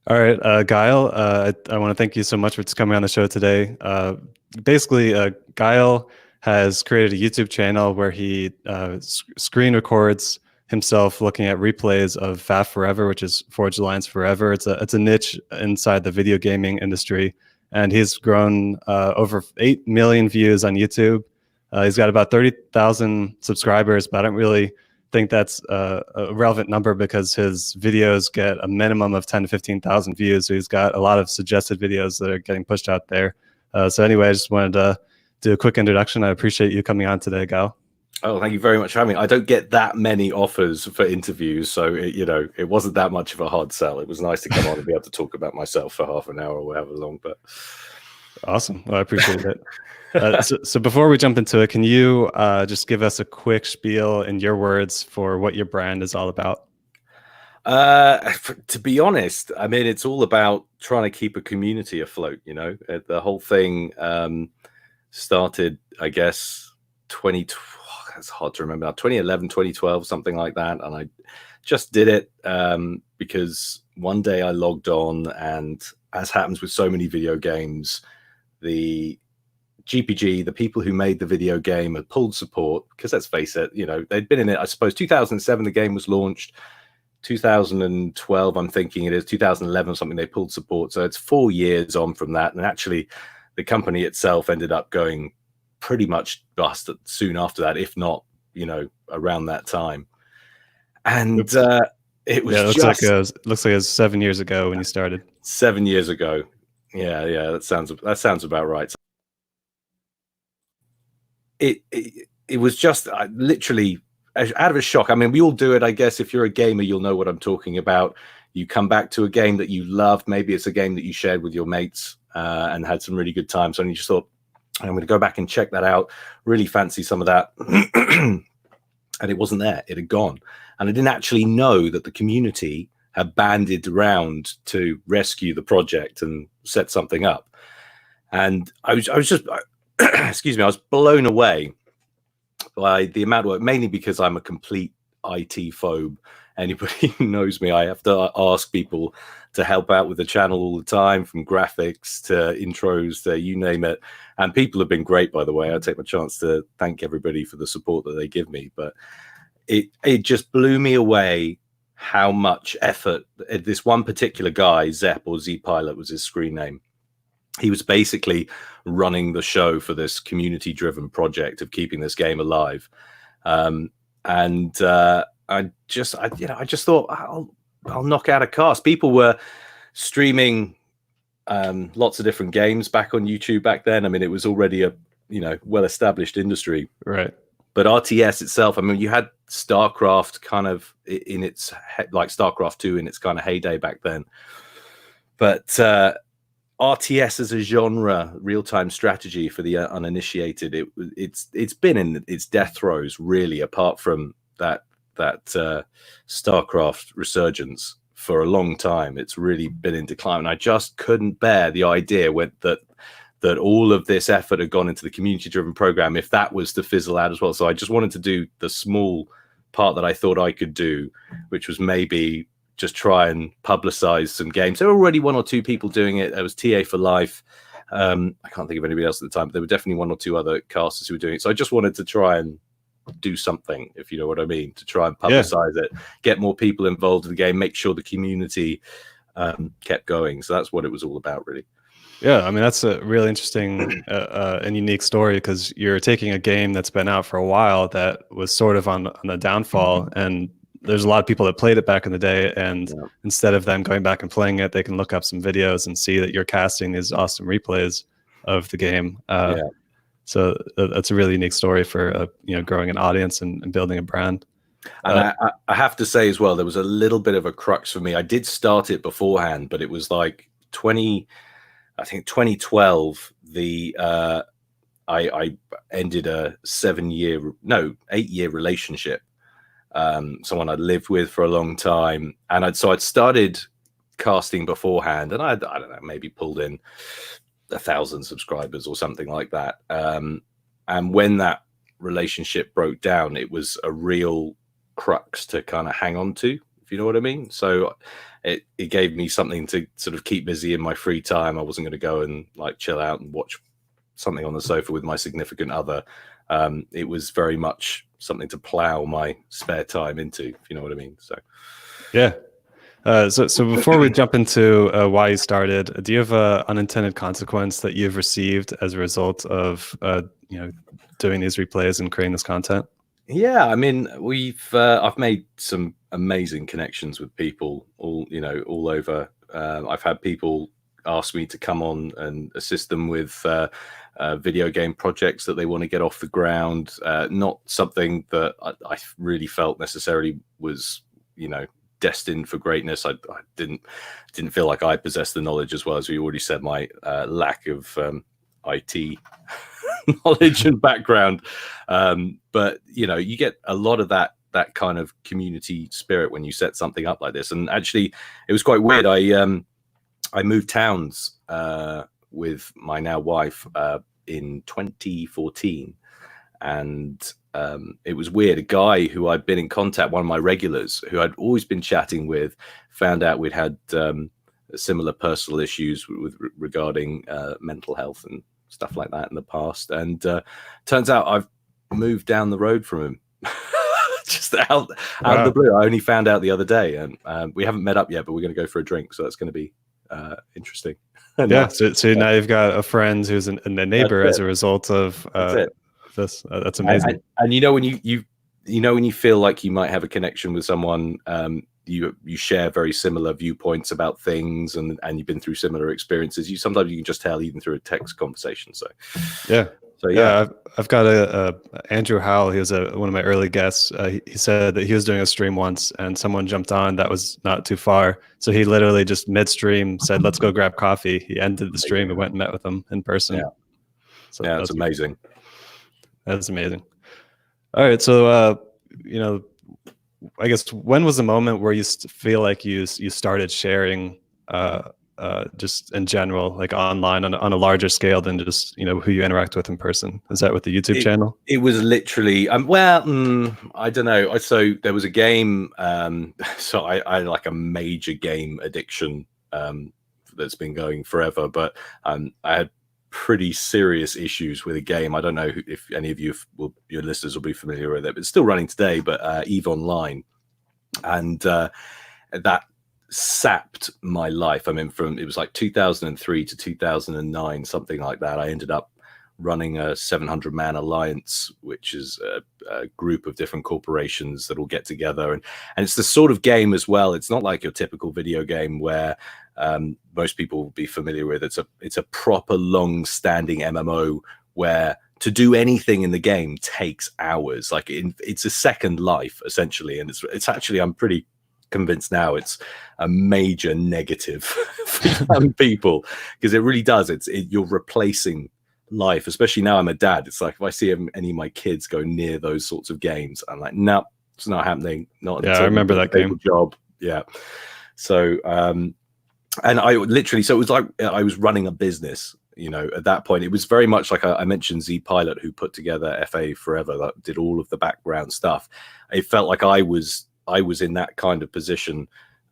All right, Gyle, I want to thank you so much for coming on the show today. Gyle has created a YouTube channel where he screen records himself looking at replays of FAF Forever, which is Forged Alliance Forever. It's a niche inside the video gaming industry, and he's grown over 8 million views on YouTube. He's got about 30,000 subscribers, but I don't really think that's a relevant number because his videos get a minimum of 10 to 15,000 views. So he's got a lot of suggested videos that are getting pushed out there. So anyway, I just wanted to do a quick introduction. I appreciate you coming on today, Gal. Oh, thank you very much for having me. I don't get that many offers for interviews, so it wasn't that much of a hard sell. It was nice to come on and be able to talk about myself for half an hour or however long. But awesome, well, I appreciate it. So before we jump into it, can you just give us a quick spiel in your words for what your brand is all about? To be honest, I mean, it's all about trying to keep a community afloat. The whole thing started, I guess, it's hard to remember now, 2011, 2012, something like that. And I just did it because one day I logged on, and as happens with so many video games, the GPG, the people who made the video game, had pulled support because, let's face it, they'd been in it. I suppose 2007 the game was launched. 2012, I'm thinking it is 2011 or something. They pulled support, so it's 4 years on from that. And actually, the company itself ended up going pretty much bust soon after that, if not, around that time. And it was looks like it was 7 years ago when you started. 7 years ago. Yeah, that sounds about right. It was just literally out of a shock. I mean, we all do it, I guess. If you're a gamer, you'll know what I'm talking about. You come back to a game that you loved. Maybe it's a game that you shared with your mates and had some really good times. And you just thought, I'm going to go back and check that out. Really fancy some of that. And it wasn't there. It had gone. And I didn't actually know that the community had banded around to rescue the project and set something up. And I was just, excuse me, I was blown away by the amount of work, mainly because I'm a complete IT phobe. Anybody who knows me, I have to ask people to help out with the channel all the time, from graphics to intros to you name it. And people have been great, by the way. I take my chance to thank everybody for the support that they give me. But it just blew me away how much effort this one particular guy, Zep, or Z Pilot was his screen name. He was basically running the show for this community-driven project of keeping this game alive. I just thought I'll knock out a cast. People were streaming lots of different games back on YouTube back then. I mean, it was already a well-established industry, right? But RTS itself, I mean, you had StarCraft kind of in its like StarCraft 2 in its kind of heyday back then, but RTS as a genre, real-time strategy for the uninitiated, it's been in its death throes, really, apart from that StarCraft resurgence for a long time. It's really been in decline. And I just couldn't bear the idea that all of this effort had gone into the community-driven program, if that was to fizzle out as well. So I just wanted to do the small part that I thought I could do, which was maybe just try and publicize some games. There were already one or two people doing it. There was TA for Life. I can't think of anybody else at the time, but there were definitely one or two other casters who were doing it. So I just wanted to try and do something, if you know what I mean, to try and publicize it, get more people involved in the game, make sure the community kept going. So that's what it was all about, really. Yeah, I mean, that's a really interesting and unique story, because you're taking a game that's been out for a while that was sort of on the downfall, and there's a lot of people that played it back in the day, and instead of them going back and playing it, they can look up some videos and see that you're casting these awesome replays of the game. So that's a really unique story for growing an audience and building a brand. And I have to say as well, there was a little bit of a crux for me. I did start it beforehand, but it was like 2012. I ended a 8-year relationship. Someone I'd lived with for a long time, and I'd started casting beforehand, and I don't know, maybe pulled in 1,000 subscribers or something like that. And when that relationship broke down, it was a real crux to kind of hang on to if you know what I mean. So it gave me something to sort of keep busy in my free time. I wasn't going to go and like chill out and watch something on the sofa with my significant other. It was very much something to plow my spare time into, if you know what I mean. So Yeah. So before we jump into why you started, do you have an unintended consequence that you've received as a result of doing these replays and creating this content? Yeah, I mean, I've made some amazing connections with people all over. I've had people ask me to come on and assist them with video game projects that they want to get off the ground. Not something that I really felt necessarily was, destined for greatness. I didn't feel like I possessed the knowledge, as well as we already said, my lack of IT knowledge and background. But you get a lot of that kind of community spirit when you set something up like this. And actually, it was quite weird. I moved towns with my now wife in 2014, and it was weird. A guy who I'd been in contact, one of my regulars who I'd always been chatting with, found out we'd had similar personal issues regarding mental health and stuff like that in the past. And turns out I've moved down the road from him. Just out of the blue. I only found out the other day, and we haven't met up yet, but we're going to go for a drink, so that's going to be interesting. Yeah, so now you've got a friend who's a neighbor as a result of this. That's amazing. And when you feel like you might have a connection with someone, you share very similar viewpoints about things, and you've been through similar experiences. Sometimes you can just tell even through a text conversation. So yeah, I've got Andrew Howell. He was one of my early guests. He said that he was doing a stream once, and someone jumped on that was not too far. So he literally just midstream said, "Let's go grab coffee." He ended the stream and went and met with them in person. Yeah, so that's amazing. That's amazing. All right, so I guess when was the moment where you feel like you started sharing just in general, like online on a larger scale than just who you interact with in person? Is that with the YouTube channel? It was literally I don't know. So there was a game. So I like a major game addiction that's been going forever, but I had pretty serious issues with a game. I don't know if any of your listeners will be familiar with it, but it's still running today. But EVE Online, and that sapped my life. I mean, it was like 2003 to 2009, something like that. I ended up running a 700-man alliance, which is a group of different corporations that all get together, and it's the sort of game as well. It's not like your typical video game where most people will be familiar with. It's a proper long-standing MMO where to do anything in the game takes hours. Like it's a second life essentially, and it's actually, I'm pretty convinced now, it's a major negative for young people, because it really does. You're replacing life, especially now I'm a dad. It's like if I see any of my kids go near those sorts of games, I'm like, no, it's not happening. Not I remember that game. Job. Yeah. So and I literally, so it was like I was running a business. At that point, it was very much like I mentioned Z Pilot, who put together FA Forever, that did all of the background stuff. It felt like I was in that kind of position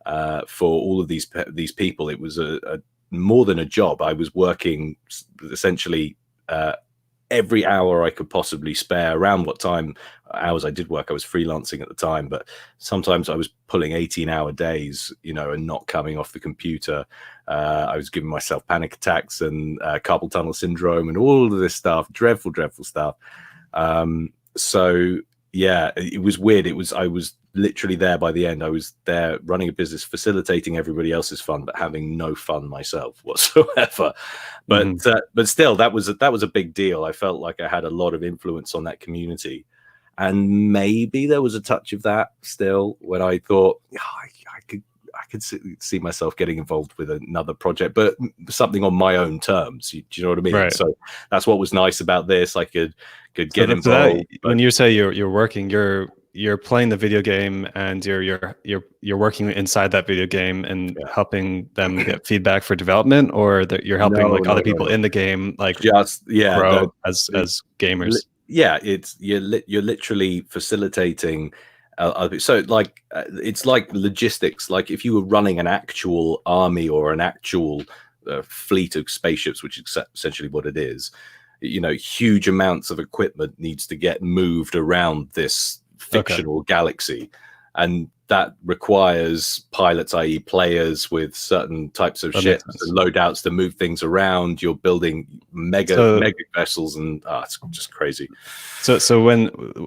for all of these people. It was a more than a job. I was working essentially every hour I could possibly spare. Around what hours I did work, I was freelancing at the time, but sometimes I was pulling 18-hour days, and not coming off the computer. I was giving myself panic attacks and carpal tunnel syndrome and all of this stuff, dreadful stuff. So yeah, it was weird. I was literally there by the end. I was there running a business, facilitating everybody else's fun, but having no fun myself whatsoever. But still, that was a big deal. I felt like I had a lot of influence on that community, and maybe there was a touch of that still when I thought, I could see myself getting involved with another project, but something on my own terms. Do you know what I mean? Right. So that's what was nice about this. I could get involved. When you say you're working, you're playing the video game, and you're working inside that video game and helping them get feedback for development, or that you're helping other people in the game, like grow as gamers. Yeah, you're literally facilitating So like it's like logistics. Like if you were running an actual army or an actual fleet of spaceships, which is essentially what it is, you know, huge amounts of equipment needs to get moved around this fictional galaxy, and that requires pilots, i.e. players with certain types of ships and loadouts to move things around. You're building mega vessels, and it's just crazy. So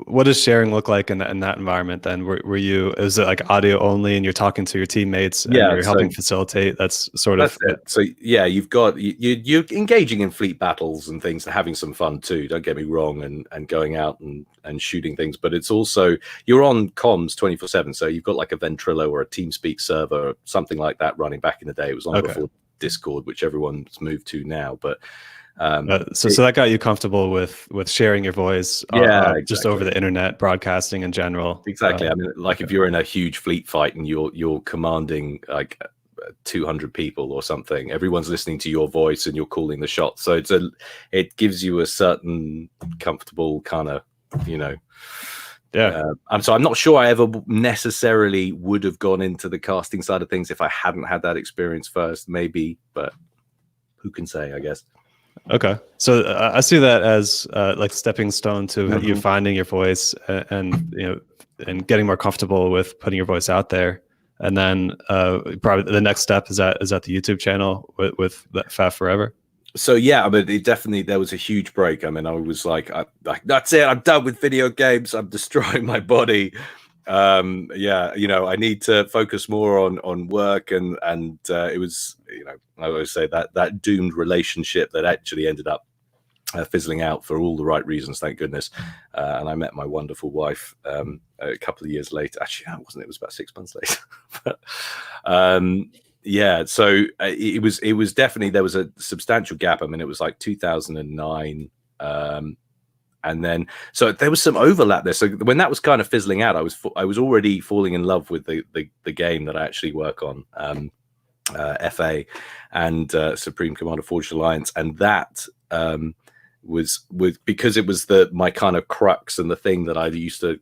what does sharing look like in that environment then? Is it like audio only and you're talking to your teammates and you're helping facilitate? That's it. So yeah, you're engaging in fleet battles and things and having some fun too, don't get me wrong, and going out and shooting things, but it's also, you're on comms 24/7. So you've got like a Ventrilo or a TeamSpeak server, something like that running back in the day. It was on before Discord, which everyone's moved to now, but so that got you comfortable with sharing your voice, just over the internet, broadcasting in general. Exactly. I mean, like if you're in a huge fleet fight and you're commanding like 200 people or something, everyone's listening to your voice and you're calling the shots. So it gives you a certain comfortable kind of, you know. And so I'm not sure I ever necessarily would have gone into the casting side of things if I hadn't had that experience first, maybe, but who can say, I guess. Okay, so I see that as like stepping stone to you finding your voice and you know, and getting more comfortable with putting your voice out there. And then probably the next step is at the YouTube channel with Faf Forever. So yeah, I mean, there was a huge break. I mean, I was like, that's it. I'm done with video games. I'm destroying my body. Yeah, you know, I need to focus more on work, and it was, you know, I always say that doomed relationship that actually ended up fizzling out for all the right reasons, thank goodness. And I met my wonderful wife a couple of years later. Actually, it was about 6 months later. But, yeah, so it was definitely, there was a substantial gap. I mean, it was like 2009. And then, so there was some overlap there. So when that was kind of fizzling out, I was already falling in love with the game that I actually work on, FA and Supreme Commander Forged Alliance, and that was because it was my kind of crux and the thing that I used to,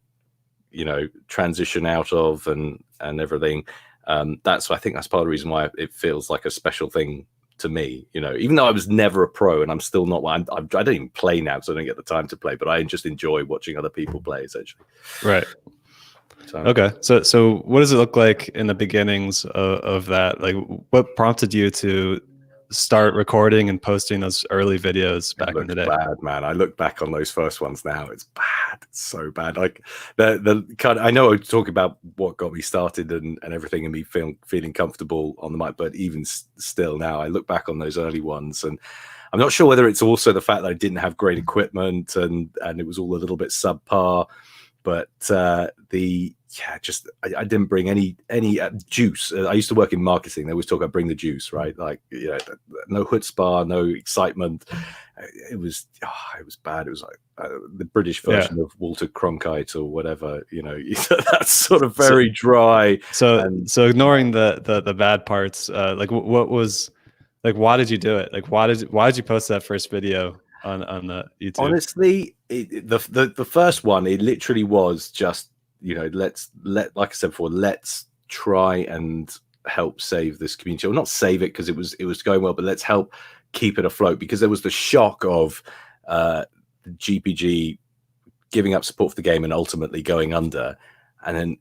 you know, transition out of and everything. I think that's part of the reason why it feels like a special thing to me, you know, even though I was never a pro and I'm still not one. I don't even play now, so I don't get the time to play, but I just enjoy watching other people play, essentially. Right. Okay. So what does it look like in the beginnings of that? Like, what prompted you to start recording and posting those early videos back in the day? Bad, man. I look back on those first ones now. It's bad. It's so bad. Like the kind of, I know I talk about what got me started and everything, and me feeling comfortable on the mic, but even still now, I look back on those early ones, and I'm not sure whether it's also the fact that I didn't have great equipment and it was all a little bit subpar, but I didn't bring any juice. I used to work in marketing. They always talk about bring the juice, right? Like, you know, no chutzpah, no excitement. It was bad. It was like the British version of Walter Cronkite or whatever, you know. That's sort of very dry. So ignoring the bad parts, like what was, like, why did you do it? Like, why did you post that first video on the YouTube? Honestly, the first one, it literally was just, you know, like I said before, let's try and help save this community, or not save it because it was going well, but let's help keep it afloat, because there was the shock of the GPG giving up support for the game and ultimately going under. And then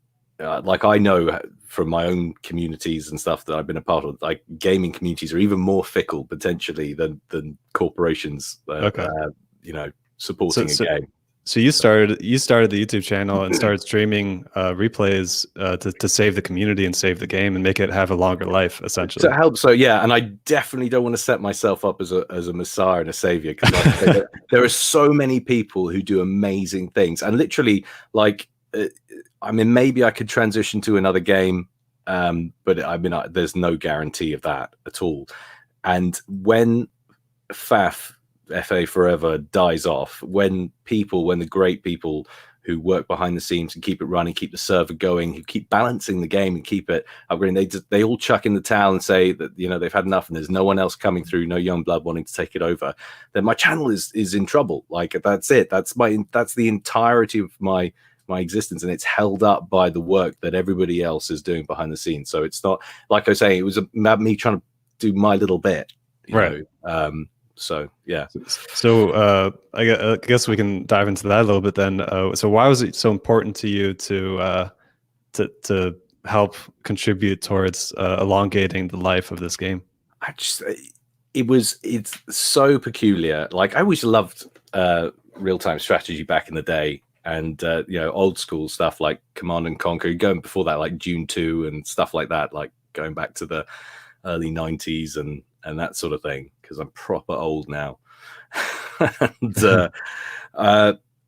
like, I know from my own communities and stuff that I've been a part of, like, gaming communities are even more fickle potentially than corporations you know, supporting a game. So you started the YouTube channel and started streaming replays to save the community and save the game and make it have a longer life, essentially. To help. So yeah, and I definitely don't want to set myself up as a messiah and a savior, because there are so many people who do amazing things, and literally, like, I mean, maybe I could transition to another game, but I mean, there's no guarantee of that at all. And when FA Forever dies off, when the great people who work behind the scenes and keep it running, keep the server going, who keep balancing the game and keep it upgrading, they all chuck in the towel and say that, you know, they've had enough and there's no one else coming through, no young blood wanting to take it over, then my channel is in trouble. Like, that's it. That's the entirety of my my existence, and it's held up by the work that everybody else is doing behind the scenes. So it's not, like I was saying, it was about me trying to do my little bit, you Right. know. So yeah. So I guess we can dive into that a little bit then. So why was it so important to you to help contribute towards elongating the life of this game? I just, it's so peculiar. Like, I always loved real-time strategy back in the day, and you know, old school stuff like Command and Conquer, going before that, like Dune 2 and stuff like that, like going back to the early 90s and that sort of thing, because I'm proper old now. And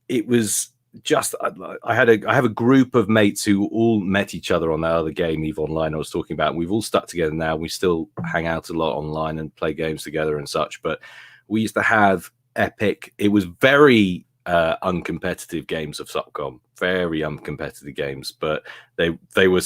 it was just, I have a group of mates who all met each other on that other game, EVE Online, I was talking about. We've all stuck together now. We still hang out a lot online and play games together and such, but we used to have epic, it was very uncompetitive games of SOCOM, very uncompetitive games, but they were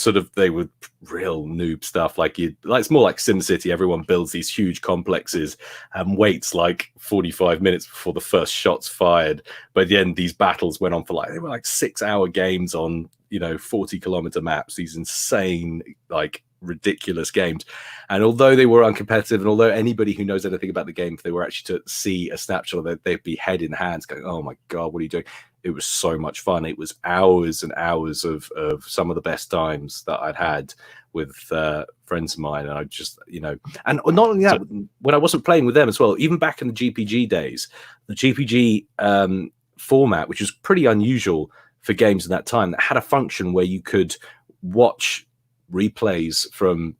real noob stuff. Like, it's more like SimCity. Everyone builds these huge complexes and waits like 45 minutes before the first shot's fired. But at the end, these battles went on for they were like 6-hour games on, you know, 40-kilometer maps, these insane, like, ridiculous games. And although they were uncompetitive, and although anybody who knows anything about the game, if they were actually to see a snapshot of it, they'd be head in hands going, oh my God, what are you doing? It was so much fun. It was hours and hours of some of the best times that I'd had with friends of mine. And I just, you know, and not only that, when I wasn't playing with them as well, even back in the GPG days, the GPG format, which was pretty unusual for games in that time, that had a function where you could watch replays from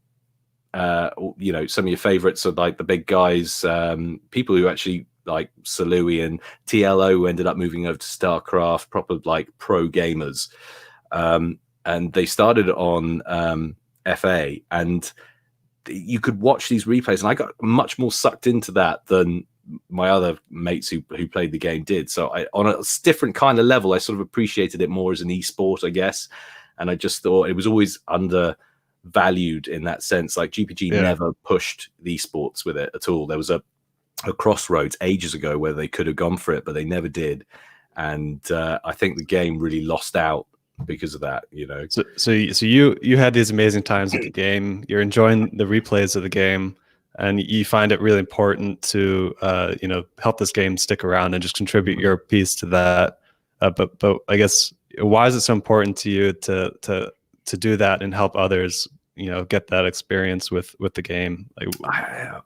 you know, some of your favorites are like the big guys, people who actually, like Salui and TLO, who ended up moving over to StarCraft, proper like pro gamers, and they started on FA, and you could watch these replays, and I got much more sucked into that than my other mates who played the game did. So on a different kind of level, I sort of appreciated it more as an esport, I guess. And I just thought it was always undervalued in that sense. Like, GPG never pushed the esports with it at all. There was a crossroads ages ago where they could have gone for it, but they never did. And I think the game really lost out because of that, you know. So you had these amazing times with the game. You're enjoying the replays of the game, and you find it really important to you know, help this game stick around and just contribute your piece to that. But I guess, why is it so important to you to do that and help others, you know, get that experience with the game? Like,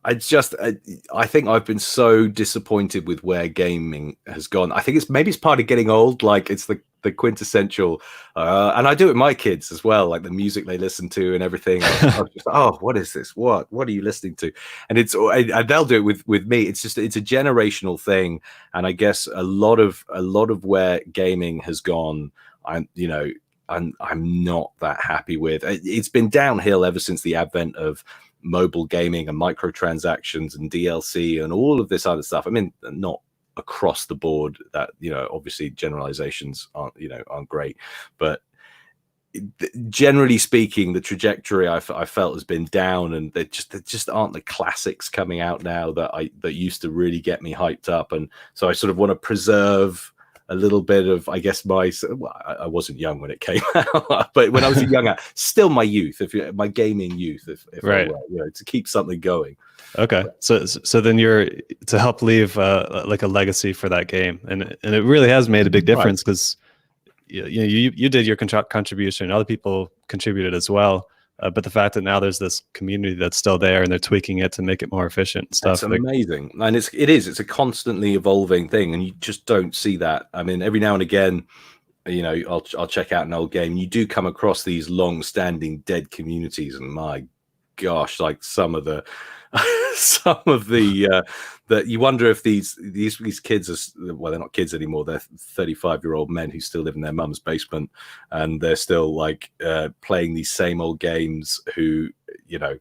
I think I've been so disappointed with where gaming has gone. I think maybe it's part of getting old. Like, it's the quintessential, and I do it with my kids as well, like the music they listen to and everything. I'm just, oh, what is this? What are you listening to? And they'll do it with me. It's just, it's a generational thing. And I guess a lot of where gaming has gone, I'm not that happy with. It's been downhill ever since the advent of mobile gaming and microtransactions and DLC and all of this other stuff. I mean, not across the board, that, you know, obviously generalizations aren't great, but generally speaking, the trajectory I felt has been down, and there just aren't the classics coming out now that used to really get me hyped up. And so I sort of want to preserve a little bit of, I guess, I wasn't young when it came out, but when I was younger, still my youth, my gaming youth, if right, I were, you know, to keep something going. Okay, so then you're to help leave like a legacy for that game, and it really has made a big difference, because you did your contribution, other people contributed as well. But the fact that now there's this community that's still there, and they're tweaking it to make it more efficient and stuff. It's amazing. And it's a constantly evolving thing, and you just don't see that. I mean, every now and again, you know, I'll check out an old game, and you do come across these long-standing dead communities, and my gosh, like some of the that you wonder if these kids are, well, they're not kids anymore, they're 35-year-old men who still live in their mum's basement, and they're still like playing these same old games, who, you know,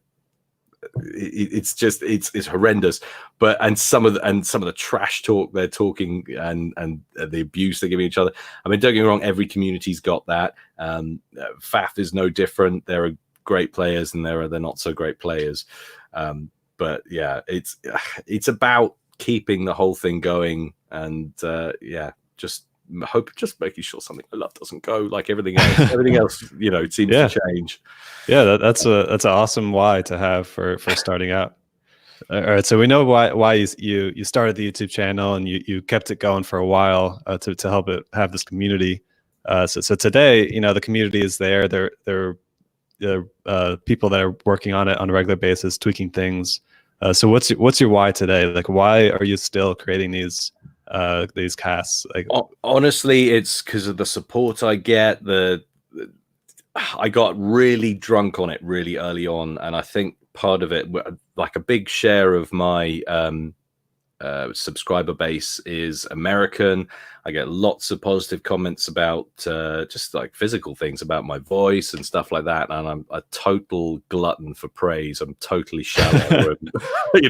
it's horrendous. But some of the trash talk they're talking, and the abuse they're giving each other. I mean, don't get me wrong, every community's got that. FAF is no different. There are great players and there are the not so great players. But yeah, it's about keeping the whole thing going, and just hope, just making sure something I love doesn't go like everything else. Everything else, you know, seems Yeah. to change. Yeah, that's an awesome why to have for starting out. All right, so we know why you started the YouTube channel, and you kept it going for a while to help it have this community. So today, you know, the community is there. They're people that are working on it on a regular basis, tweaking things. So what's your why today? Like, why are you still creating these casts? Like, honestly, it's because of the support I get. I got really drunk on it really early on, and I think part of it, like a big share of my subscriber base is American. I get lots of positive comments about just like physical things about my voice and stuff like that, and I'm a total glutton for praise. I'm totally shallow. And, you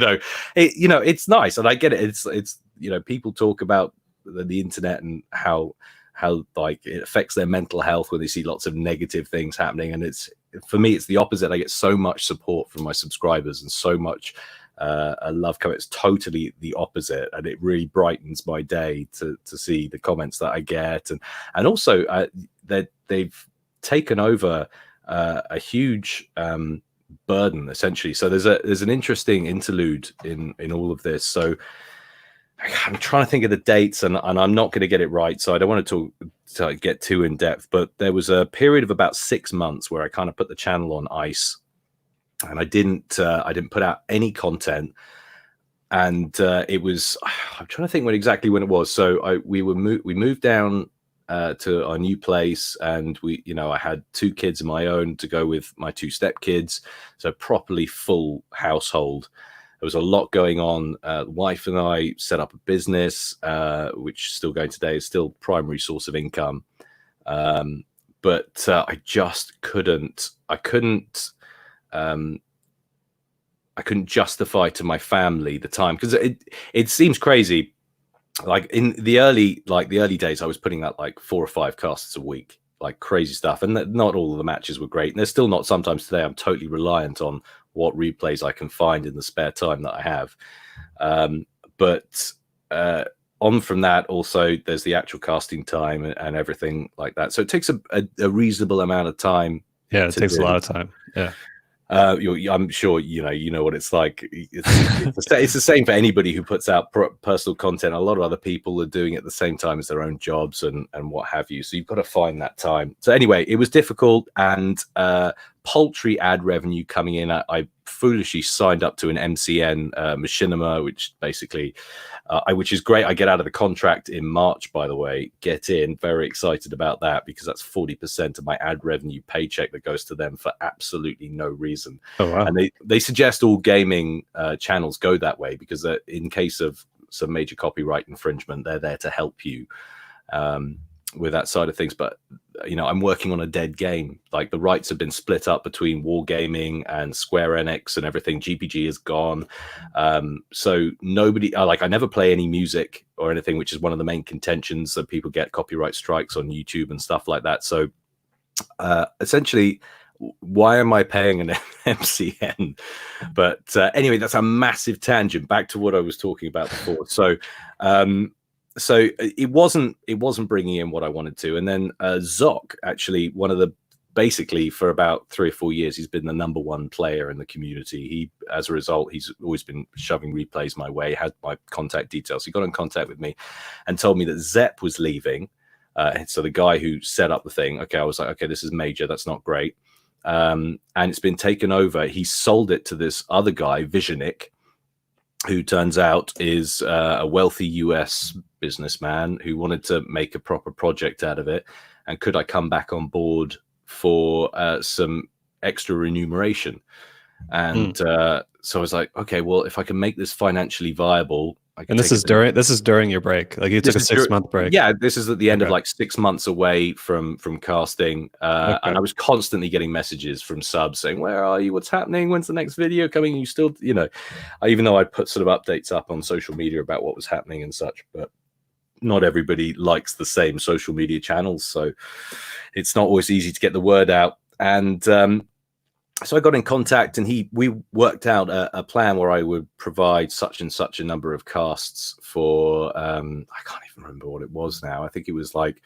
know, it's nice, and I get it. It's you know, people talk about the internet and how like it affects their mental health when they see lots of negative things happening, and it's, for me, it's the opposite. I get so much support from my subscribers and so much I love comments. It's totally the opposite, and it really brightens my day to see the comments that I get, and also that they've taken over a huge burden, essentially. So there's an interesting interlude in all of this. So I'm trying to think of the dates, and I'm not going to get it right, so I don't want to get too in depth. But there was a period of about 6 months where I kind of put the channel on ice, and I didn't put out any content. And it was, I'm trying to think exactly when it was. So we moved down to our new place, and I had 2 kids of my own to go with my 2 stepkids, so properly full household. There was a lot going on. The wife and I set up a business, which is still going today, is still primary source of income. But I just couldn't justify to my family the time, because it seems crazy. Like in the early days, I was putting out like 4 or 5 casts a week, like crazy stuff. And not all of the matches were great. And they're still not. Sometimes today I'm totally reliant on what replays I can find in the spare time that I have. But on from that, also there's the actual casting time and everything like that. So it takes a reasonable amount of time. Yeah, it takes a lot of time. Yeah. I'm sure you know what it's like. It's the same for anybody who puts out personal content. A lot of other people are doing it at the same time as their own jobs and what have you. So you've got to find that time. So anyway, it was difficult, and paltry ad revenue coming in. I foolishly signed up to an MCN machinima, which basically, which is great. I get out of the contract in March, by the way. Get in, very excited about that, because that's 40% of my ad revenue paycheck that goes to them for absolutely no reason. Oh, wow. And they suggest all gaming channels go that way, because in case of some major copyright infringement, they're there to help you with that side of things. But I'm working on a dead game. Like, the rights have been split up between Wargaming and Square Enix and everything. GPG is gone. So nobody, I never play any music or anything, which is one of the main contentions that people get copyright strikes on YouTube and stuff like that. So essentially, why am I paying an MCN? But anyway, that's a massive tangent. Back to what I was talking about before. So it wasn't bringing in what I wanted to. And then Zoc, actually, basically for about 3 or 4 years, he's been the #1 player in the community. As a result, he's always been shoving replays my way, had my contact details. He got in contact with me and told me that Zep was leaving. So the guy who set up the thing, okay, I was like, okay, this is major. That's not great. And it's been taken over. He sold it to this other guy, Visionik, who turns out is a wealthy US businessman who wanted to make a proper project out of it. And could I come back on board for some extra remuneration? And so I was like, okay, well, if I can make this financially viable. And this is during your break. Like, you took a 6-month break. Yeah, this is at the end of like 6 months away from casting. And I was constantly getting messages from subs saying, where are you? What's happening? When's the next video coming? You still, even though I put sort of updates up on social media about what was happening and such, but not everybody likes the same social media channels. So it's not always easy to get the word out. And so I got in contact, and we worked out a plan where I would provide such and such a number of casts for I can't even remember what it was now. I think it was like,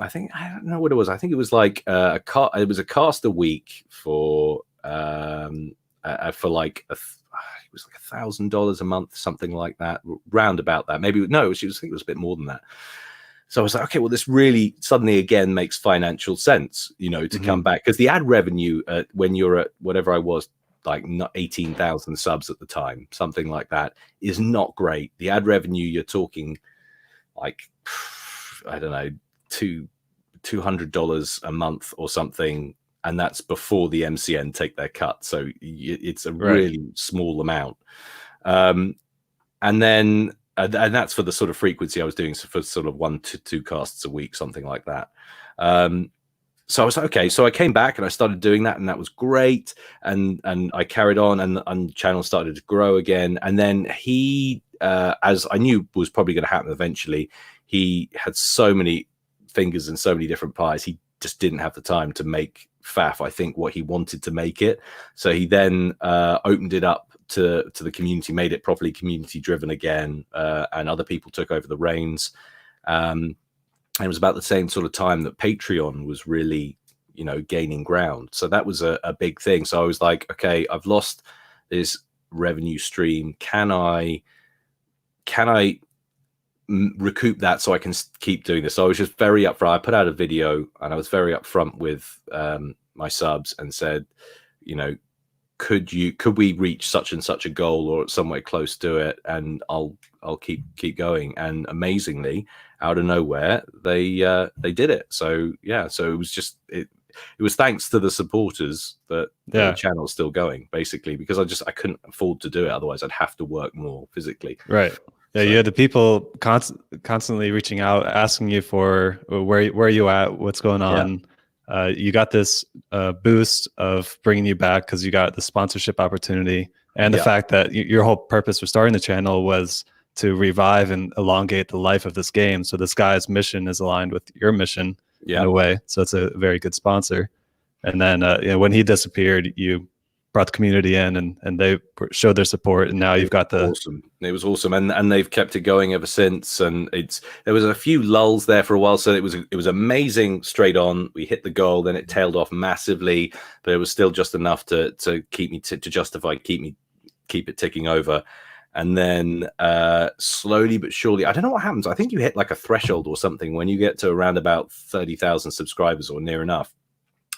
I don't know what it was. I think it was like it was a cast a week for like it was like $1,000 a month, something like that, round about that. Maybe no, I think it was a bit more than that. So I was like, okay, well, this really suddenly again makes financial sense, you know, to come back, because the ad revenue when you're at whatever I was, like 18,000 subs at the time, something like that, is not great. The ad revenue, you're talking like, I don't know, $200 a month or something, and that's before the MCN take their cut. So it's a really small amount. And then. And that's for the sort of frequency I was doing, so for sort of 1 to 2 casts a week, something like that. So I was like, okay, so I came back and I started doing that, and that was great. And I carried on, and the channel started to grow again. And then he, as I knew was probably going to happen eventually, he had so many fingers in so many different pies. He just didn't have the time to make FAF, I think, what he wanted to make it. So he then opened it up to the community, made it properly community driven again, and other people took over the reins. And it was about the same sort of time that Patreon was really, you know, gaining ground. So that was a big thing. So I was like, okay, I've lost this revenue stream. Can I recoup that so I can keep doing this? So I was just very upfront. I put out a video, and I was very upfront with my subs and said, you know, could we reach such and such a goal or somewhere close to it, and I'll keep going. And amazingly, out of nowhere, they did it. So yeah, so it was just it was thanks to the supporters that the channel's still going, basically, because I couldn't afford to do it otherwise. I'd have to work more physically. Right. Yeah, so you had the people constantly reaching out, asking you for where are you at, what's going on. Yeah. You got this boost of bringing you back because you got the sponsorship opportunity, and the fact that your whole purpose for starting the channel was to revive and elongate the life of this game. So this guy's mission is aligned with your mission in a way. So it's a very good sponsor. And then you know, when he disappeared, you brought the community in, and they showed their support, and now you've got the awesome. It was awesome, and they've kept it going ever since. And there was a few lulls there for a while, so it was amazing straight on. We hit the goal, then it tailed off massively, but it was still just enough to keep me to justify keep it ticking over. And then slowly but surely, I don't know what happens. I think you hit like a threshold or something when you get to around about 30,000 subscribers or near enough.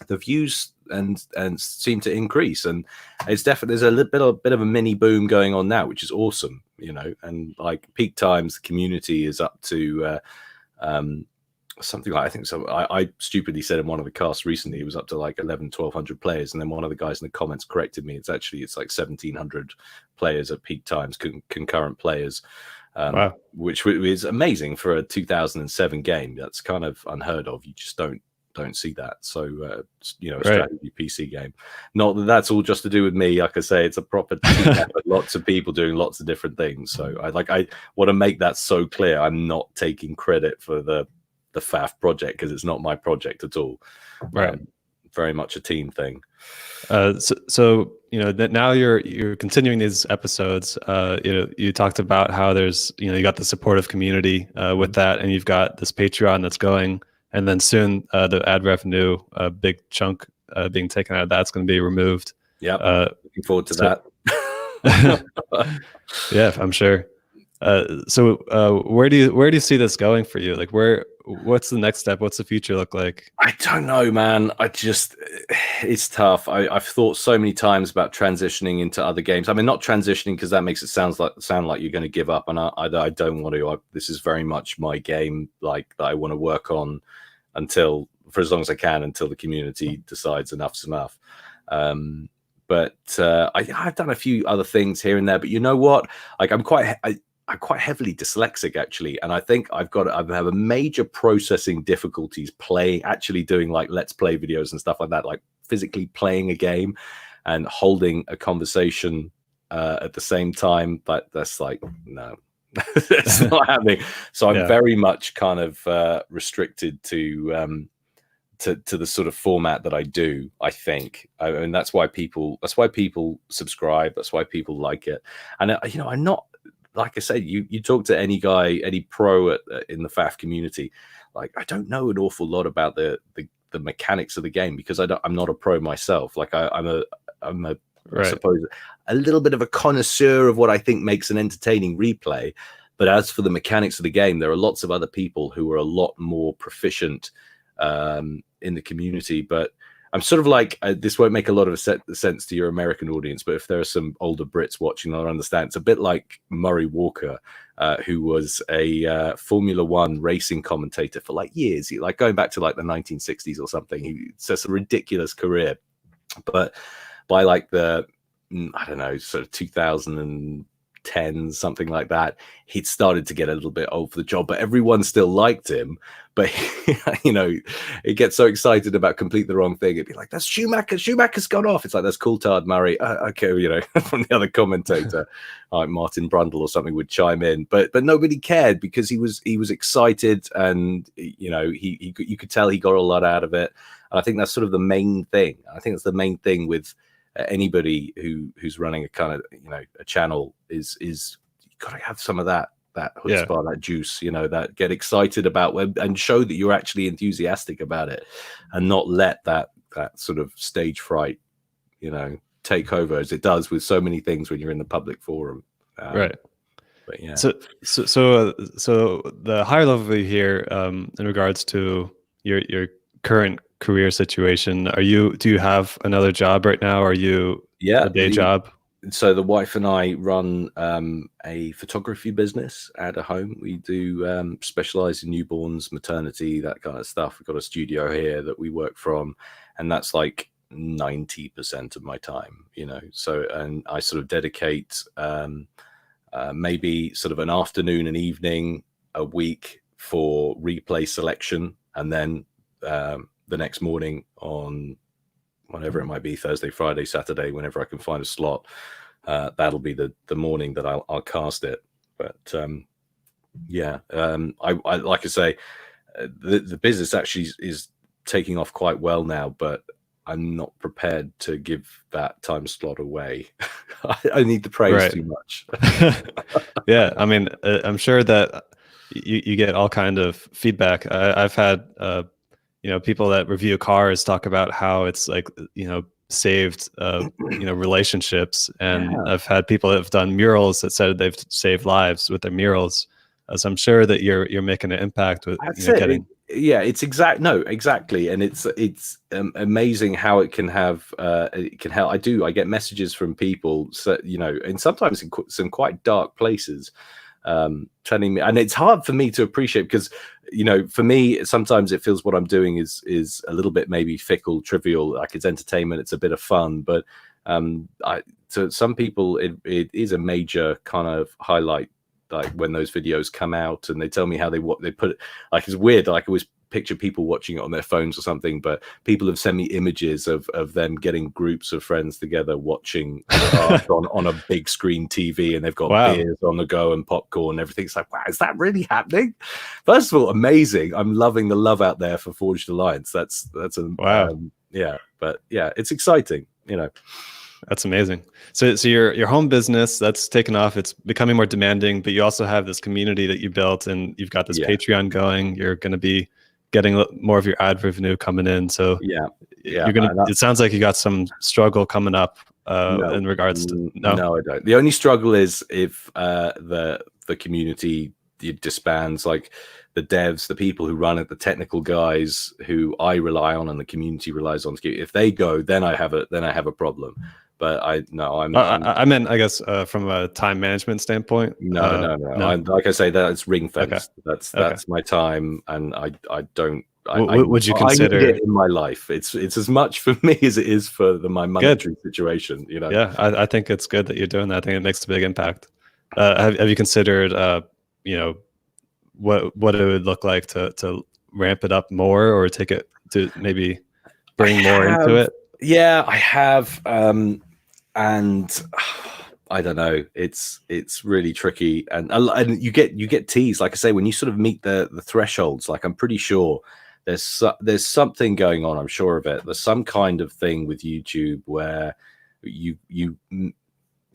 The views and seem to increase, and it's definitely, there's a bit of a mini boom going on now, which is awesome, you know. And like peak times, the community is up to something like, I think so. I stupidly said in one of the casts recently it was up to like 1,100-1,200 players, and then one of the guys in the comments corrected me. It's like 1,700 players at peak times, concurrent players. Wow. Which is amazing for a 2007 game. That's kind of unheard of. You just don't see that. So you know, a strategy PC game. Not that that's all just to do with me. Like I say, it's a proper team effort, lots of people doing lots of different things. So I want to make that so clear. I'm not taking credit for the FAF project, because it's not my project at all. Right. Very much a team thing. So you know that now you're continuing these episodes. You know, you talked about how there's, you know, you got the supportive community with that, and you've got this Patreon that's going. And then soon, the ad revenue, a big chunk being taken out of that's going to be removed. Yeah, looking forward to that. Yeah, I'm sure. So where do you see this going for you? Like, what's the next step? What's the future look like? I don't know, man. It's tough. I've thought so many times about transitioning into other games. I mean, not transitioning because that makes it sound like you're going to give up, and I don't want to. This is very much my game, like, that I want to work on for as long as I can, until the community decides enough's enough. But I've done a few other things here and there. But you know what? Like, I'm quite heavily dyslexic, actually, and I think I have a major processing difficulties actually doing like let's play videos and stuff like that, like physically playing a game and holding a conversation at the same time. But that's like, no. It's not happening. So I'm very much kind of restricted to to the sort of format that I do, I think. And that's why people subscribe. That's why people like it. And you know, I'm not, like I said, you talk to any guy, any pro in the FAF community, like, I don't know an awful lot about the mechanics of the game, because I'm not a pro myself. Like I'm a Right. I suppose a little bit of a connoisseur of what I think makes an entertaining replay. But as for the mechanics of the game, there are lots of other people who are a lot more proficient in the community. But I'm sort of like, this won't make a lot of sense to your American audience, but if there are some older Brits watching, they'll understand. It's a bit like Murray Walker, who was a Formula One racing commentator for like years, like going back to like the 1960s or something. It's just a ridiculous career. But by like the, I don't know, sort of 2010, something like that, he'd started to get a little bit old for the job, but everyone still liked him. But you know, it gets so excited about complete the wrong thing. It'd be like, that's Schumacher's gone off. It's like, that's Coulthard, Murray. Okay, you know, from the other commentator, like Martin Brundle or something would chime in, but nobody cared, because he was excited, and you know, you could tell he got a lot out of it. And I think that's sort of the main thing. I think that's the main thing with anybody who's running a kind of, you know, a channel, is you got to have some of that chutzpah, that juice, you know, that get excited about web, and show that you're actually enthusiastic about it, and not let that sort of stage fright, you know, take over, as it does with so many things when you're in the public forum. Right. But yeah. So the higher level here, in regards to your current career situation, do you have another job right now? Are you a day job? So the wife and I run a photography business at a home. We do specialize in newborns, maternity, that kind of stuff. We've got a studio here that we work from, and that's like 90% of my time, you know. So, and I sort of dedicate maybe sort of an afternoon and evening a week for replay selection, and then the next morning, on whenever it might be, Thursday, Friday, Saturday, whenever I can find a slot, that'll be the morning that I'll cast it. But yeah, I like I say, the business actually is taking off quite well now, but I'm not prepared to give that time slot away. I need the praise too much. Yeah, I mean, I'm sure that you get all kind of feedback. I've had you know, people that review cars talk about how it's like, you know, saved you know, relationships, and I've had people that have done murals that said they've saved lives with their murals. So I'm sure that you're making an impact with, you know, getting. Yeah, it's exactly, and it's amazing how it can have it can help. I get messages from people, so, you know, and sometimes in some quite dark places, telling me, and it's hard for me to appreciate, because, you know, for me sometimes it feels what I'm doing is a little bit maybe fickle, trivial, like it's entertainment, it's a bit of fun, but to some people it is a major kind of highlight, like when those videos come out and they tell me how they put it, like, it's weird, like I always picture people watching it on their phones or something, but people have sent me images of them getting groups of friends together watching on a big screen TV, and they've got beers on the go and popcorn and everything. It's like, wow, is that really happening? First of all, amazing. I'm loving the love out there for Forged Alliance. That's a wow. Yeah, but yeah, it's exciting, you know. That's amazing. So your home business, that's taken off. It's becoming more demanding, but you also have this community that you built, and you've got this Patreon going. You're going to be getting more of your ad revenue coming in. So you're going to, it sounds like you got some struggle coming up in regards to, no, I don't. The only struggle is if the community disbands, like the devs, the people who run it, the technical guys who I rely on and the community relies on. If they go, then I have a problem. But I meant, I guess, from a time management standpoint. No. Like I say, that's ring fenced. Okay. That's my time, and I don't. Would you consider I need it in my life? It's as much for me as it is for my monetary situation. You know. Yeah, I think it's good that you're doing that. I think it makes a big impact. Have you considered, you know, what it would look like to ramp it up more, or take it to maybe bring more into it? Yeah, I have, and I don't know. It's really tricky, and you get teased. Like I say, when you sort of meet the thresholds, like I'm pretty sure there's something going on. I'm sure of it. There's some kind of thing with YouTube where you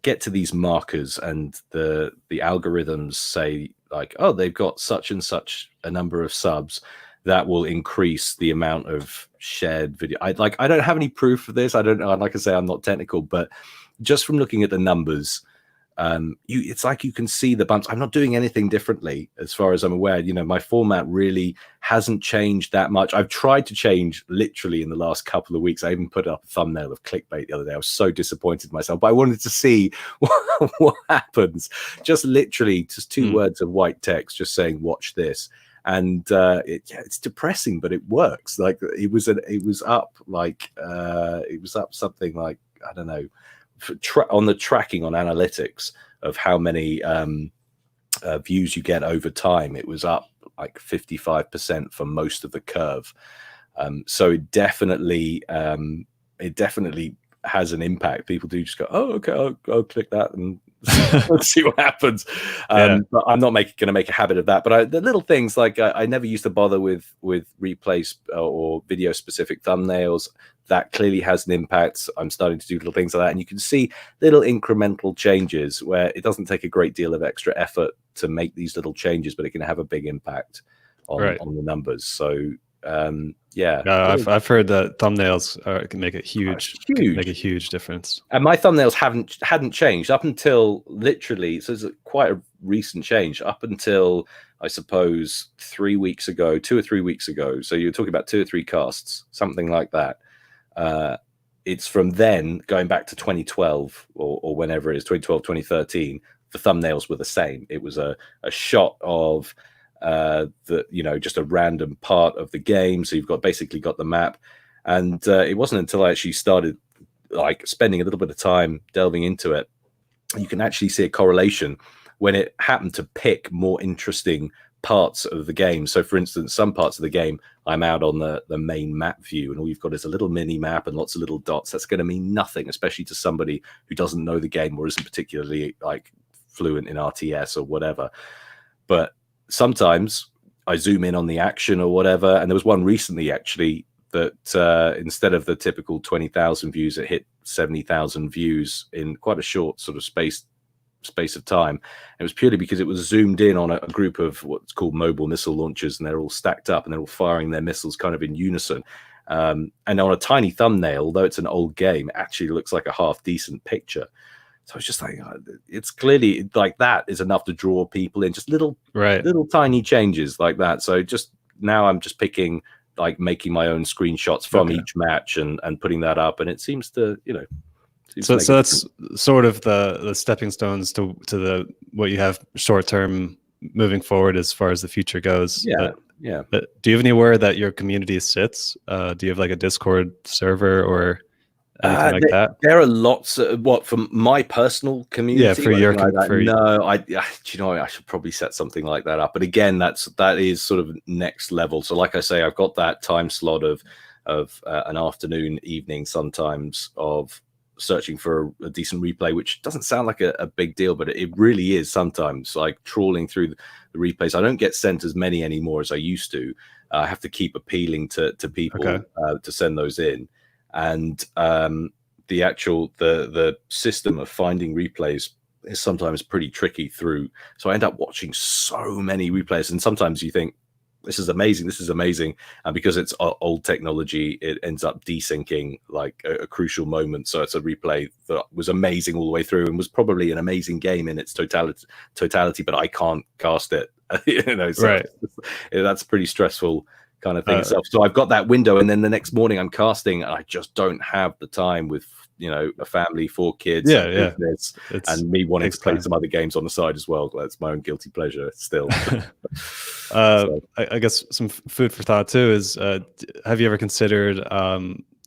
get to these markers and the algorithms say like, oh, they've got such and such a number of subs that will increase the amount of shared video. I don't have any proof of this. I don't know. Like I say, I'm not technical, but just from looking at the numbers, it's like you can see the bumps. I'm not doing anything differently as far as I'm aware. You know, my format really hasn't changed that much. I've tried to change literally in the last couple of weeks. I even put up a thumbnail of clickbait the other day. I was so disappointed in myself, but I wanted to see what happens. Just literally just two words of white text just saying, watch this. And it's depressing, but it works. Like it was up something like, I don't know, on the tracking on analytics of how many views you get over time. It was up like 55% for most of the curve. So it definitely has an impact. People do just go, oh, okay, I'll click that and let's see what happens. But I'm not going to make a habit of that. But the little things like I never used to bother with replays or video specific thumbnails. That clearly has an impact. I'm starting to do little things like that, and you can see little incremental changes where it doesn't take a great deal of extra effort to make these little changes, but it can have a big impact on the numbers. So I've heard that thumbnails can make a huge difference. And my thumbnails hadn't changed up until literally, so it's quite a recent change, up until I suppose 3 weeks ago, 2 or 3 weeks ago. So you're talking about 2 or 3 casts, something like that. It's from then going back to 2012 or whenever it is, 2012, 2013, the thumbnails were the same. It was a shot of just a random part of the game. So you've basically got the map. And it wasn't until I actually started like spending a little bit of time delving into it, you can actually see a correlation when it happened to pick more interesting parts of the game. So for instance, some parts of the game I'm out on the main map view, and all you've got is a little mini map and lots of little dots. That's going to mean nothing, especially to somebody who doesn't know the game or isn't particularly like fluent in RTS or whatever. But sometimes I zoom in on the action or whatever, and there was one recently actually that instead of the typical 20,000 views, it hit 70,000 views in quite a short sort of space of time. It was purely because it was zoomed in on a group of what's called mobile missile launchers, and they're all stacked up and they're all firing their missiles kind of in unison. And on a tiny thumbnail, although it's an old game, it actually looks like a half decent picture. So it's just like, it's clearly like that is enough to draw people in, just little tiny changes like that. So just now I'm just picking, like making my own screenshots from each match and putting that up. And it seems to, So that's sort of the stepping stones to the what you have short term moving forward as far as the future goes. But do you have anywhere that your community sits? Do you have like a Discord server or anything like that? There are lots of, from my personal community. Yeah, for your no, I should probably set something like that up. But again, that is sort of next level. So like I say, I've got that time slot of an afternoon, evening sometimes of searching for a decent replay, which doesn't sound like a big deal, but it really is sometimes, like trawling through the replays. I don't get sent as many anymore as I used to. I have to keep appealing to people to send those in. And the system of finding replays is sometimes pretty tricky through. So I end up watching so many replays, and sometimes you think, this is amazing. And because it's old technology, it ends up desyncing like a crucial moment. So it's a replay that was amazing all the way through and was probably an amazing game in its totality, but I can't cast it. So that's pretty stressful kind of thing itself. So I've got that window, and then the next morning I'm casting, and I just don't have the time with a family, 4 kids, business, and me wanting to play some other games on the side as well. That's my own guilty pleasure still. I guess some food for thought too is, have you ever considered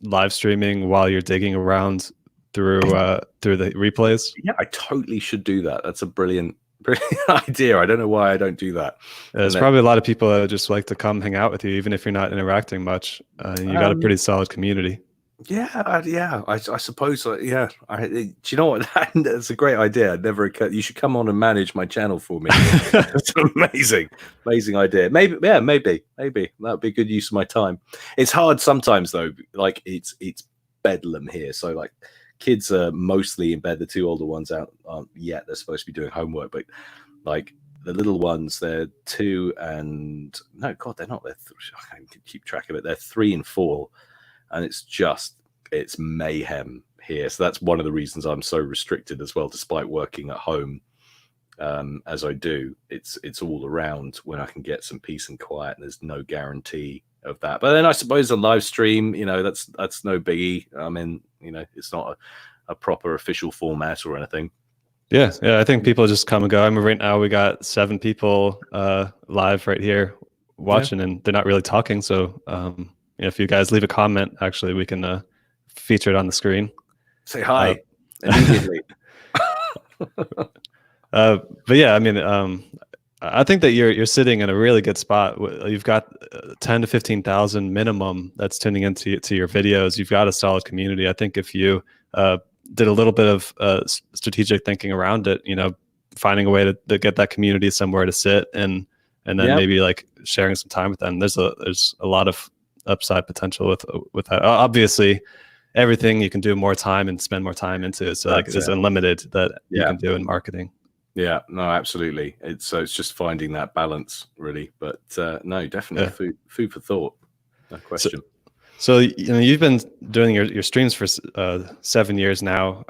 live streaming while you're digging around through the replays? Yeah, I totally should do that. That's a brilliant idea. I don't know why I don't do that. There's probably a lot of people that just like to come hang out with you, even if you're not interacting much. You got a pretty solid community. I suppose. Yeah, do you know what? That's a great idea. Never occurred. You should come on and manage my channel for me. That's an amazing idea. Maybe, yeah, maybe that'd be good use of my time. It's hard sometimes though. Like it's bedlam here. So like, kids are mostly in bed. The two older ones aren't yet. They're supposed to be doing homework, but like the little ones, they're 2 and no, God, they're not. I can't keep track of it. They're 3 and 4. And it's mayhem here. So that's one of the reasons I'm so restricted as well, despite working at home as I do. It's all around when I can get some peace and quiet, and there's no guarantee of that. But then I suppose a live stream, that's no biggie. I mean, it's not a proper official format or anything. Yeah, I think people just come and go. I mean, right now we got 7 people live right here watching, and they're not really talking. So if you guys leave a comment, actually, we can feature it on the screen. Say hi immediately. But yeah, I mean, I think that you're sitting in a really good spot. You've got 10 to 15,000 minimum that's tuning into your videos. You've got a solid community. I think if you did a little bit of strategic thinking around it, finding a way to get that community somewhere to sit, and then maybe like sharing some time with them. There's a lot of upside potential with that. Obviously, everything you can do more time and spend more time into. So like it's unlimited that you can do in marketing. Yeah, no, absolutely. It's just finding that balance, really. But no, definitely food for thought. No question. So you've been doing your streams for 7 years now,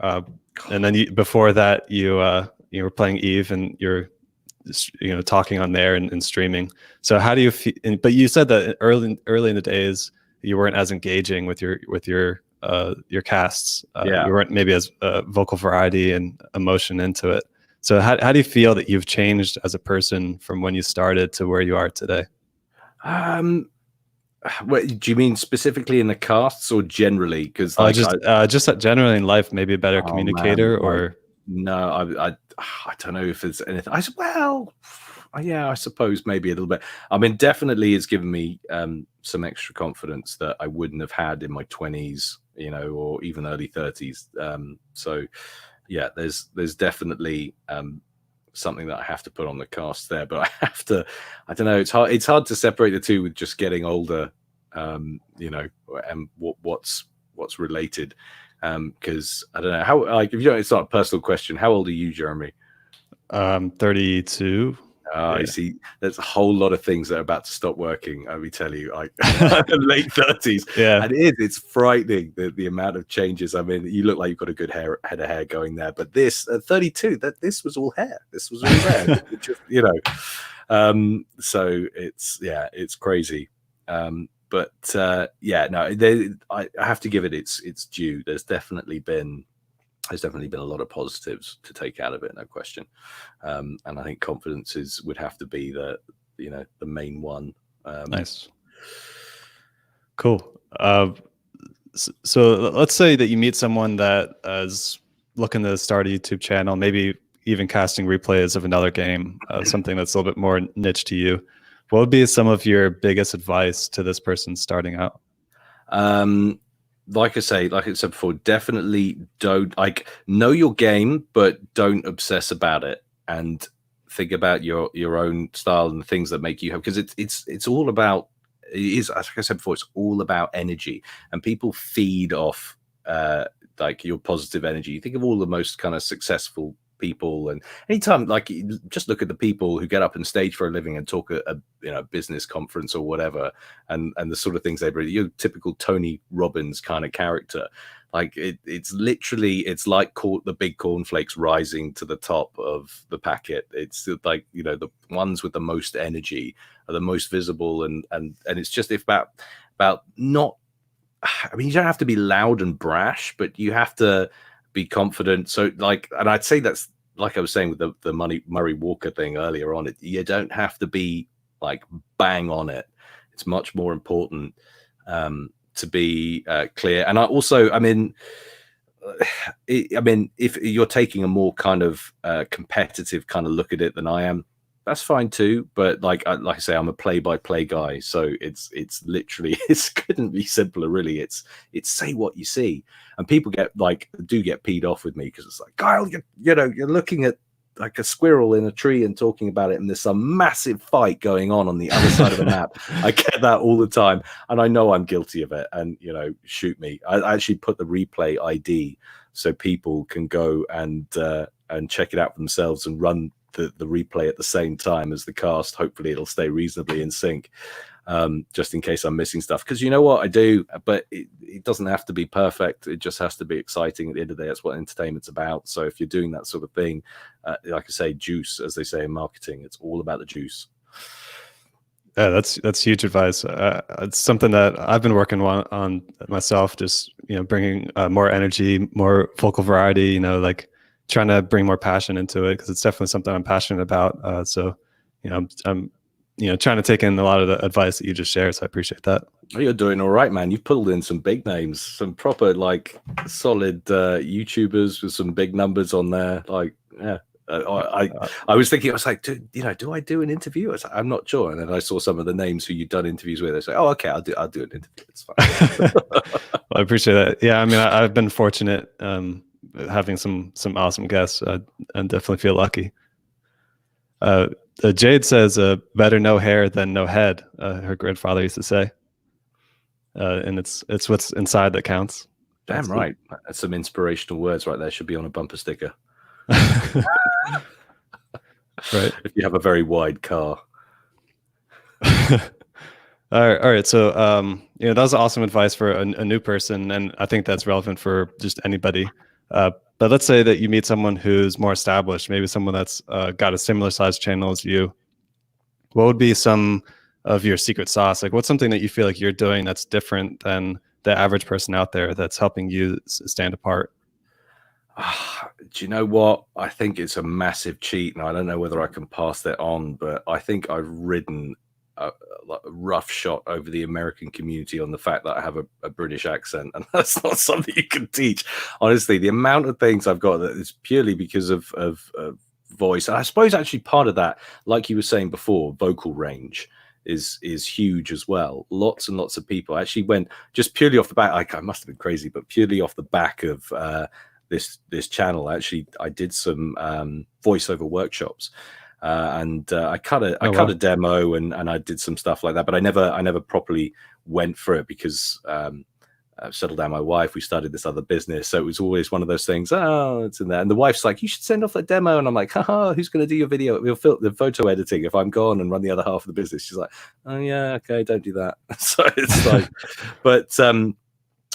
and then before that you were playing Eve, and you're talking on there and streaming. So how do you feel? But you said that early in the days you weren't as engaging with your casts. You weren't maybe as vocal variety and emotion into it. So how do you feel that you've changed as a person from when you started to where you are today? What do you mean specifically in the casts or generally? Because just generally in life, maybe a better communicator, or no, I don't know if there's anything. I suppose maybe a little bit. I mean, definitely it's given me some extra confidence that I wouldn't have had in my 20s, or even early 30s. So yeah, there's definitely something that I have to put on the cast there, but I don't know, it's hard to separate the two with just getting older, and what's related, because I don't know how, like, if you don't, it's not a personal question. How old are you, Jeremy? 32. I see. There's a whole lot of things that are about to stop working. Let me tell you, like late 30s. Yeah, and it's frightening the amount of changes. I mean, you look like you've got a good head of hair going there, but this 32, this was all hair. This was all hair. Just, so it's crazy. But I have to give it its due. There's definitely been a lot of positives to take out of it, no question. And I think confidence would have to be the main one. Nice. Cool. So let's say that you meet someone that is looking to start a YouTube channel, maybe even casting replays of another game, something that's a little bit more niche to you. What would be some of your biggest advice to this person starting out? Like I said before, definitely don't know your game, but don't obsess about it, and think about your own style and the things that make you happy, because it's all about, as I said before, it's all about energy, and people feed off your positive energy. You think of all the most kind of successful people, and anytime, like, just look at the people who get up on stage for a living and talk at a business conference or whatever, and the sort of things they bring. Your typical Tony Robbins kind of character. Like it's literally, it's like the big cornflakes rising to the top of the packet. It's like, the ones with the most energy are the most visible, and it's just about not, I mean, you don't have to be loud and brash, but you have to be confident. So and I'd say that's, like I was saying with the Murray Walker thing earlier on, you don't have to be like bang on it. It's much more important to be clear. And I mean, if you're taking a more kind of competitive kind of look at it than I am, that's fine too. But like I say, I'm a play-by-play guy, so it's literally it couldn't be simpler, really. It's say what you see, and people get peed off with me because it's like, Gyle, you're looking at like a squirrel in a tree and talking about it, and there's some massive fight going on the other side of the map. I get that all the time, and I know I'm guilty of it. And shoot me. I actually put the replay ID so people can go and check it out for themselves and run the replay at the same time as the cast. Hopefully, it'll stay reasonably in sync. Just in case I'm missing stuff, because you know what I do, but it doesn't have to be perfect. It just has to be exciting. At the end of the day, that's what entertainment's about. So if you're doing that sort of thing, like I say, juice, as they say in marketing, it's all about the juice. Yeah, that's huge advice. It's something that I've been working on myself. Just bringing more energy, more vocal variety. Like trying to bring more passion into it, because it's definitely something I'm passionate about. So I'm trying to take in a lot of the advice that you just shared. So I appreciate that. Oh, you're doing all right, man. You've pulled in some big names, some proper solid YouTubers with some big numbers on there. I was thinking, I was like, do I do an interview? I was like, I'm not sure. And then I saw some of the names who you've done interviews with. I was like, oh, okay, I'll do an interview. It's fine. Well, I appreciate that. Yeah, I mean, I've been fortunate having some awesome guests. I definitely feel lucky. Jade says, better no hair than no head, her grandfather used to say. And it's what's inside that counts. Damn right. That's some inspirational words right there. Should be on a bumper sticker. Right. If you have a very wide car. All right. So, that was awesome advice for a new person. And I think that's relevant for just anybody. But let's say that you meet someone who's more established, maybe someone that's got a similar size channel as you. What would be some of your secret sauce? Like, what's something that you feel like you're doing that's different than the average person out there that's helping you stand apart? Do you know what? I think it's a massive cheat, and I don't know whether I can pass that on, but I think I've ridden a rough shot over the American community on the fact that I have a British accent, and that's not something you can teach. Honestly, the amount of things I've got that is purely because of voice. And I suppose actually part of that, like you were saying before, vocal range is huge as well. Lots and lots of people actually went just purely off the back. I must have been crazy, but purely off the back of this channel. Actually, I did some voiceover workshops. And I cut a demo and I did some stuff like that, but I never properly went for it because I've settled down my wife. We started this other business, so it was always one of those things. Oh, it's in there, and the wife's like, "You should send off that demo," and I'm like, "Haha, who's going to do your video? We'll film the photo editing if I'm gone and run the other half of the business." She's like, "Oh yeah, okay, don't do that." So it's like, but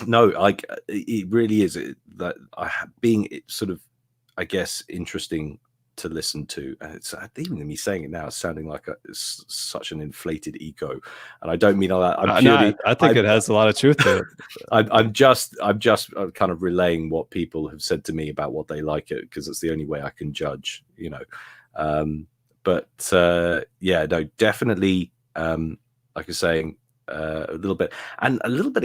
no, like it really is that being sort of, I guess, interesting to listen to, and it's even me saying it now, it's sounding like such an inflated ego, and I don't mean all that. I think it has a lot of truth to it. I'm just kind of relaying what people have said to me about what they like it, because it's the only way I can judge, but yeah, no, definitely, like I was saying, a little bit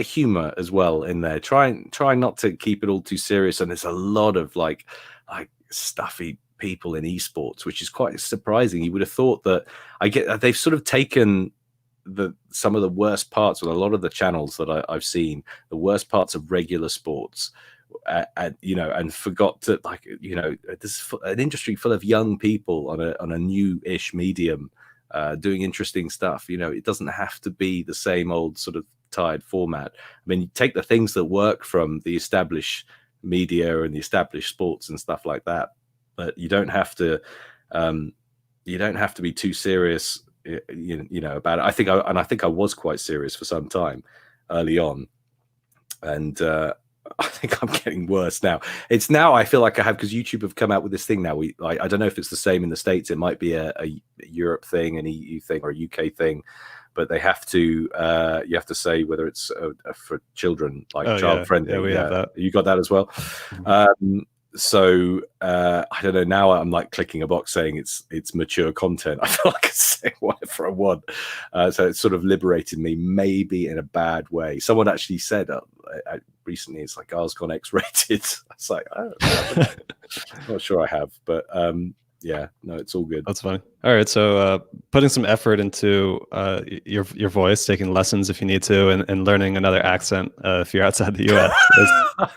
of humor as well in there. Try not to keep it all too serious, and there's a lot of like stuffy people in esports, which is quite surprising. You would have thought that they've sort of taken some of the worst parts with a lot of the channels that I've seen, the worst parts of regular sports, and forgot to there's an industry full of young people on a new-ish medium doing interesting stuff. It doesn't have to be the same old sort of tired format. I mean, you take the things that work from the established media and the established sports and stuff like that, but you don't have to be too serious, about it. I think I was quite serious for some time early on, and I think I'm getting worse now. It's now I feel like I have, because YouTube have come out with this thing now. I don't know if it's the same in the States. It might be a Europe thing, an EU thing, or a UK thing, but they have to you have to say whether it's for children, like child friendly. Yeah, we have that. You got that as well. So I don't know. Now I'm like clicking a box saying it's mature content. I feel like it's saying whatever I want. So it sort of liberated me, maybe in a bad way. Someone actually said recently, it's like, "Gyle's gone X-rated." I was like, "Oh, I'm not sure I have," but Yeah, no, it's all good. That's funny. All right, so putting some effort into your voice, taking lessons if you need to, and learning another accent if you're outside the U.S.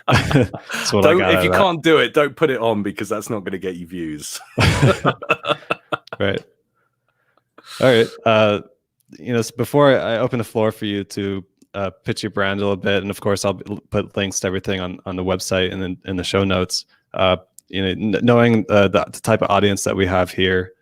That's what I got If out you of that. can't do it, don't put it on, because that's not going to get you views. Right. All right. Before I open the floor for you to pitch your brand a little bit, and of course I'll put links to everything on the website and in the show notes. Knowing the type of audience that we have here,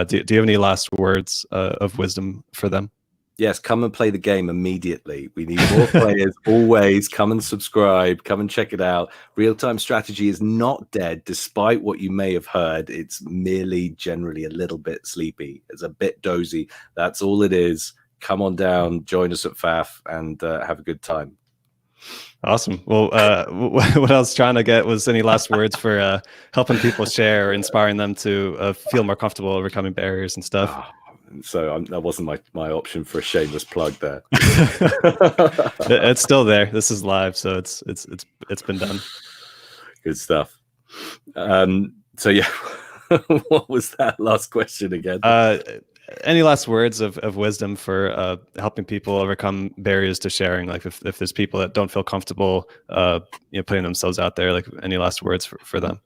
do you have any last words of wisdom for them? Yes, come and play the game immediately. We need more players. Always come and subscribe. Come and check it out. Real-time strategy is not dead, despite what you may have heard. It's merely generally a little bit sleepy. It's a bit dozy. That's all it is. Come on down, join us at FAF, and have a good time. Awesome. Well, what I was trying to get was any last words for helping people share or inspiring them to feel more comfortable overcoming barriers and stuff. Oh, so that wasn't my option for a shameless plug there. It's still there. This is live, so it's been done. Good stuff. So yeah, what was that last question again? Any last words of wisdom for helping people overcome barriers to sharing? Like if there's people that don't feel comfortable, putting themselves out there, like any last words for them?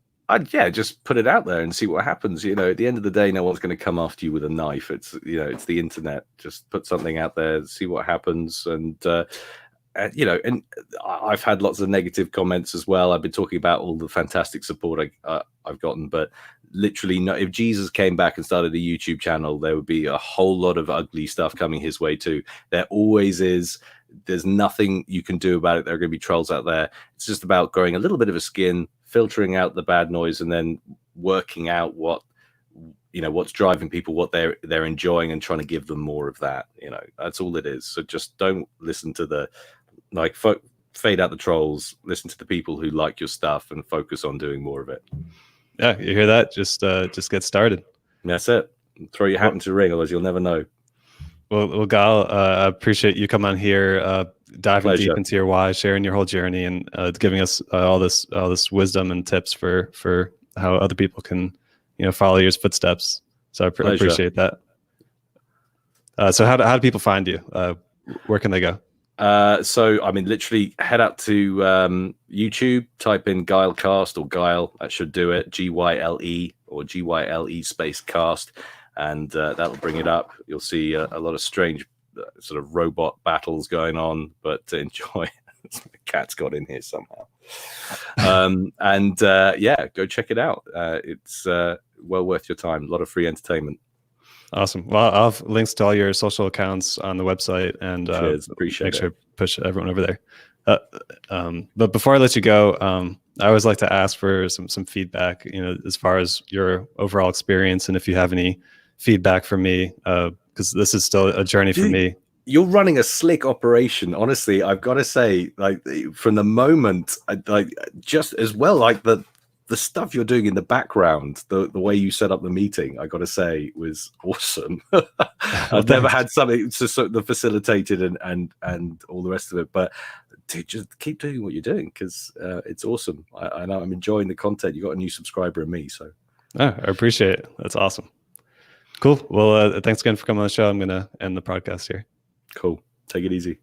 Yeah, just put it out there and see what happens. At the end of the day, no one's going to come after you with a knife. It's it's the internet. Just put something out there, see what happens, and and I've had lots of negative comments as well. I've been talking about all the fantastic support I've gotten, but literally, if Jesus came back and started a YouTube channel, there would be a whole lot of ugly stuff coming his way too. There always is. There's nothing you can do about it. There are going to be trolls out there. It's just about growing a little bit of a skin, filtering out the bad noise, and then working out what's driving people, what they're enjoying, and trying to give them more of that. That's all it is. So just don't listen to the fade out the trolls. Listen to the people who like your stuff and focus on doing more of it. Yeah, you hear that? Just get started. That's it. Throw your hat into the ring, otherwise you'll never know. Well, Gyle, I appreciate you coming on here, diving deep into your why, sharing your whole journey, and giving us all this wisdom and tips for how other people can, follow your footsteps. So I appreciate that. So how do people find you? Where can they go? So I mean, literally head out to YouTube, type in Gylecast or Gyle. That should do it. GYLE or GYLE space cast. And that'll bring it up. You'll see a lot of strange sort of robot battles going on, but enjoy. The cat's got in here somehow. Yeah, go check it out. It's well worth your time. A lot of free entertainment. Awesome. Well, I'll have links to all your social accounts on the website, and Appreciate make sure to push everyone over there. But before I let you go, I always like to ask for some feedback, as far as your overall experience, and if you have any feedback for me, because this is still a journey for me. You're running a slick operation. Honestly, I've got to say, from the moment, just as well, the stuff you're doing in the background, the way you set up the meeting, I got to say, was awesome. I've never had something so sort of facilitated and all the rest of it, but dude, just keep doing what you're doing, because it's awesome. I know I'm enjoying the content. You got a new subscriber in me, so I appreciate it. That's awesome. Cool. Well, thanks again for coming on the show. I'm going to end the podcast here. Cool. Take it easy.